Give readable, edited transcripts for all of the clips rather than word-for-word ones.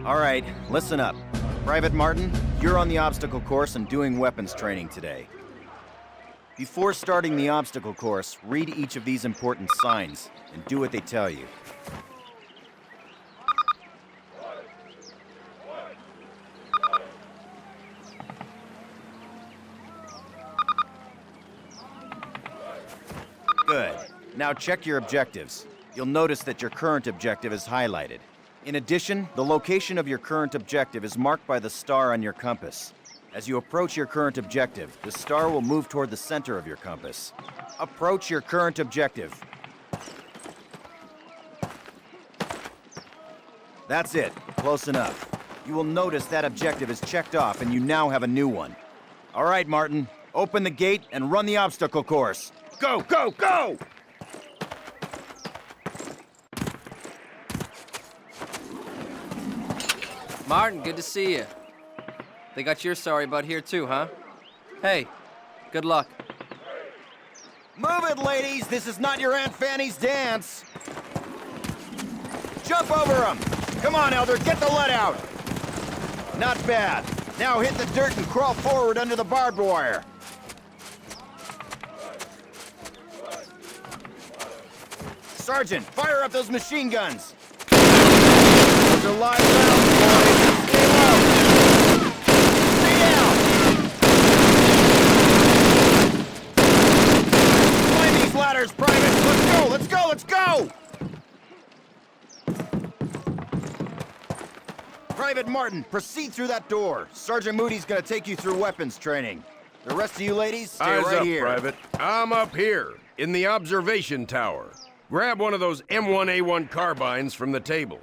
All right, listen up. Private Martin, you're on the obstacle course and doing weapons training today. Before starting the obstacle course, read each of these important signs and do what they tell you. Good. Now check your objectives. You'll notice that your current objective is highlighted. In addition, the location of your current objective is marked by the star on your compass. As you approach your current objective, the star will move toward the center of your compass. Approach your current objective. That's it. Close enough. You will notice that objective is checked off and you now have a new one. All right, Martin. Open the gate and run the obstacle course. Go, go, go! Martin, good to see you. They got your sorry butt here too, huh? Hey, good luck. Move it, ladies! This is not your Aunt Fanny's dance! Jump over him! Come on, Elder, get the lead out! Not bad. Now hit the dirt and crawl forward under the barbed wire. Sergeant, fire up those machine guns! Those are live rounds, boys! Stay low! Stay down! Climb these ladders, privates! Let's go, let's go, let's go! Private Martin, proceed through that door. Sergeant Moody's gonna take you through weapons training. The rest of you ladies, stay Eyes right up, here. Private. I'm up here, in the observation tower. Grab one of those M1A1 carbines from the table.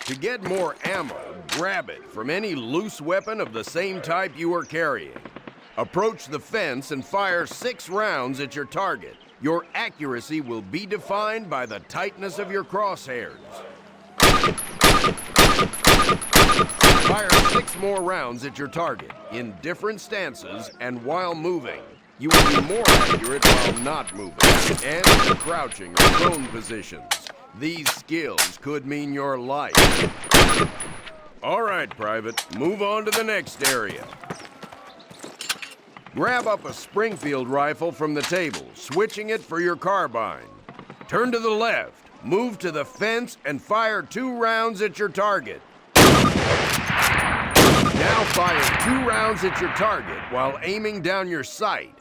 To get more ammo, grab it from any loose weapon of the same type you are carrying. Approach the fence and fire 6 rounds at your target. Your accuracy will be defined by the tightness of your crosshairs. Fire 6 more rounds at your target, in different stances and while moving. You will be more accurate while not moving, and in crouching or prone positions. These skills could mean your life. All right, Private, move on to the next area. Grab up a Springfield rifle from the table, switching it for your carbine. Turn to the left, move to the fence, and fire 2 rounds at your target. Now fire 2 rounds at your target while aiming down your sight.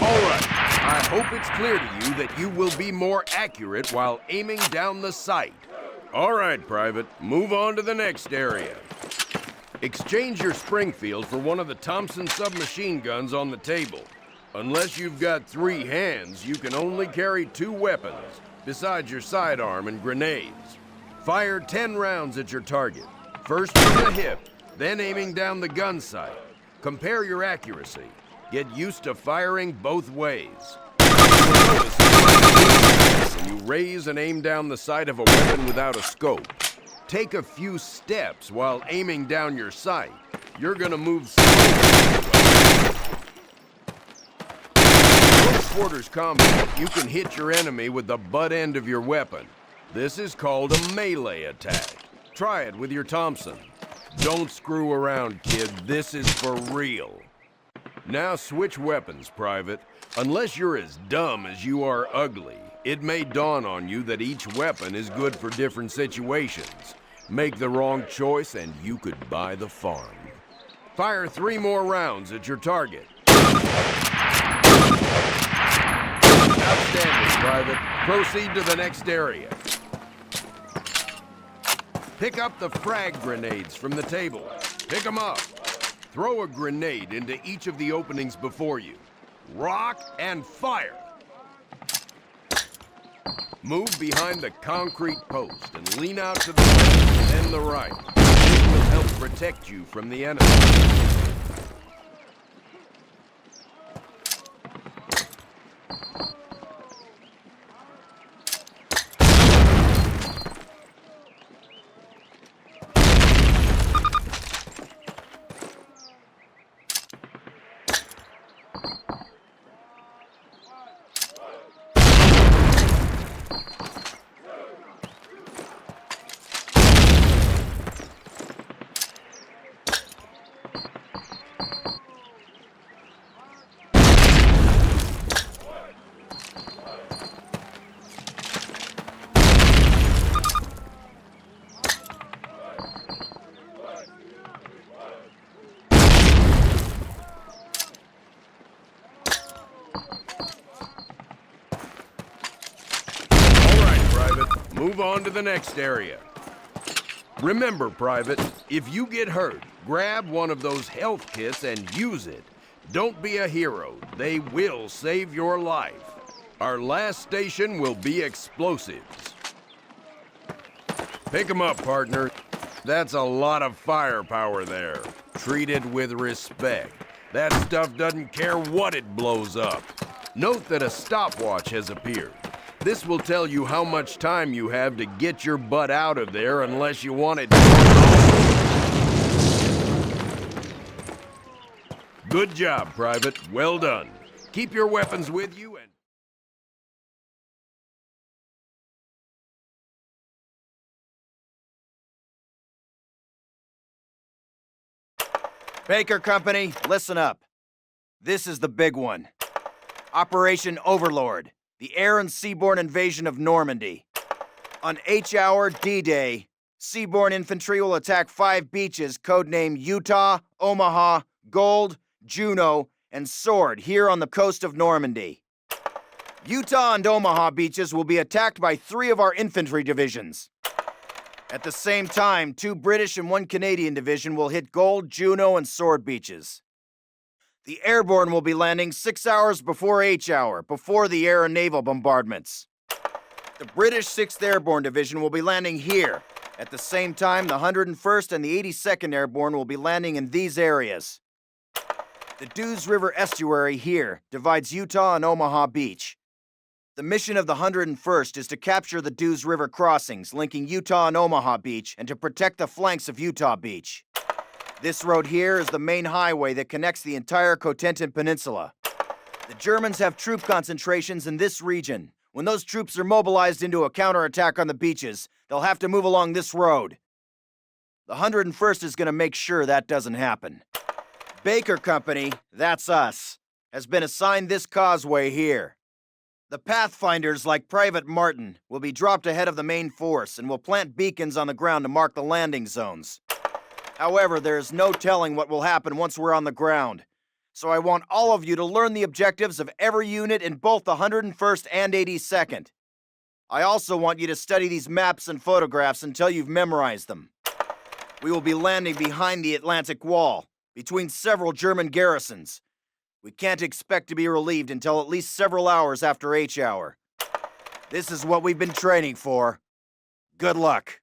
All right, I hope it's clear to you that you will be more accurate while aiming down the sight. All right, Private, move on to the next area. Exchange your Springfield for one of the Thompson submachine guns on the table. Unless you've got 3 hands, you can only carry 2 weapons, besides your sidearm and grenades. Fire 10 rounds at your target, first from the hip, then aiming down the gun sight. Compare your accuracy. Get used to firing both ways. When you raise and aim down the sight of a weapon without a scope, take a few steps while aiming down your sight. You're gonna move slowly. In close quarters combat, you can hit your enemy with the butt end of your weapon. This is called a melee attack. Try it with your Thompson. Don't screw around, kid. This is for real. Now switch weapons, Private. Unless you're as dumb as you are ugly, it may dawn on you that each weapon is good for different situations. Make the wrong choice and you could buy the farm. Fire 3 more rounds at your target. Outstanding, Private. Proceed to the next area. Pick up the frag grenades from the table. Pick them up. Throw a grenade into each of the openings before you. Rock and fire. Move behind the concrete post and lean out to the left and the right. This will help protect you from the enemy. Move on to the next area. Remember, Private, if you get hurt, grab one of those health kits and use it. Don't be a hero. They will save your life. Our last station will be explosives. Pick 'em up, partner. That's a lot of firepower there. Treat it with respect. That stuff doesn't care what it blows up. Note that a stopwatch has appeared. This will tell you how much time you have to get your butt out of there unless you want it. Good job, Private. Well done. Keep your weapons with you and... Baker Company, listen up. This is the big one. Operation Overlord, the air and seaborne invasion of Normandy. On H-Hour D-Day, seaborne infantry will attack 5 beaches codenamed Utah, Omaha, Gold, Juno, and Sword here on the coast of Normandy. Utah and Omaha beaches will be attacked by 3 of our infantry divisions. At the same time, 2 British and 1 Canadian division will hit Gold, Juno, and Sword beaches. The airborne will be landing 6 hours before H-Hour, before the air and naval bombardments. The British 6th Airborne Division will be landing here. At the same time, the 101st and the 82nd Airborne will be landing in these areas. The Dews River estuary here divides Utah and Omaha Beach. The mission of the 101st is to capture the Dews River crossings linking Utah and Omaha Beach and to protect the flanks of Utah Beach. This road here is the main highway that connects the entire Cotentin Peninsula. The Germans have troop concentrations in this region. When those troops are mobilized into a counterattack on the beaches, they'll have to move along this road. The 101st is going to make sure that doesn't happen. Baker Company, that's us, has been assigned this causeway here. The Pathfinders, like Private Martin, will be dropped ahead of the main force and will plant beacons on the ground to mark the landing zones. However, there is no telling what will happen once we're on the ground, so I want all of you to learn the objectives of every unit in both the 101st and 82nd. I also want you to study these maps and photographs until you've memorized them. We will be landing behind the Atlantic Wall, between several German garrisons. We can't expect to be relieved until at least several hours after H-Hour. This is what we've been training for. Good luck.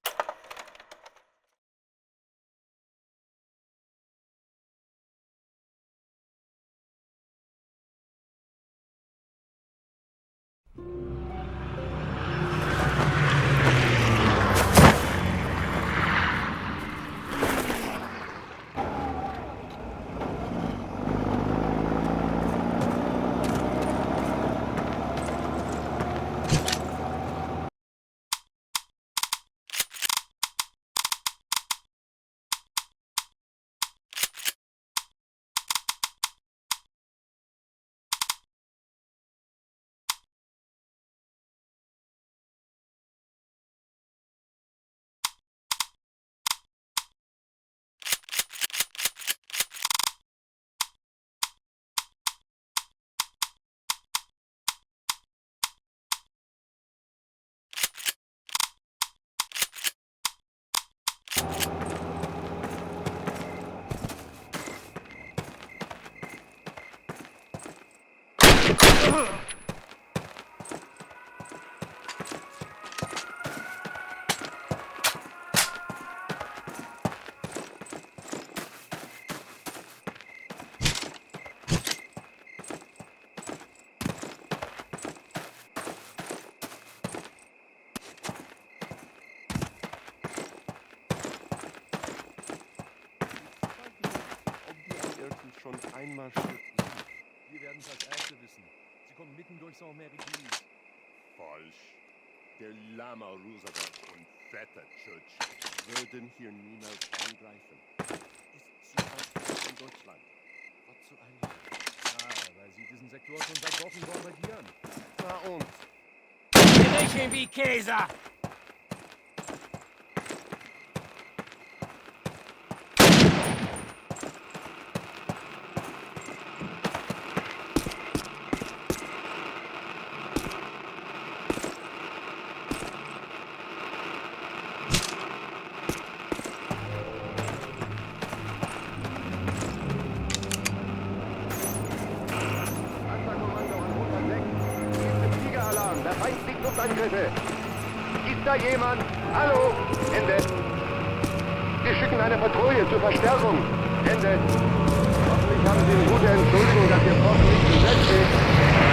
Schon einmarschiert. Wir werden es als Erste wissen. Sie kommen mitten durch Saint-Mary-Gilles. Falsch. Der Lama Roosevelt und Vetter Church würden hier niemals angreifen. Ist zu weit in Deutschland. Wozu eigentlich? Weil sie diesen Sektor schon seit Wochen bombardieren. Bei uns. Gewichen wie Käse! Angriffe. Ist da jemand? Hallo? Ende. Wir schicken eine Patrouille zur Verstärkung. Ende. Hoffentlich haben Sie eine gute Entschuldigung, dass Ihr Posten nicht besetzt ist.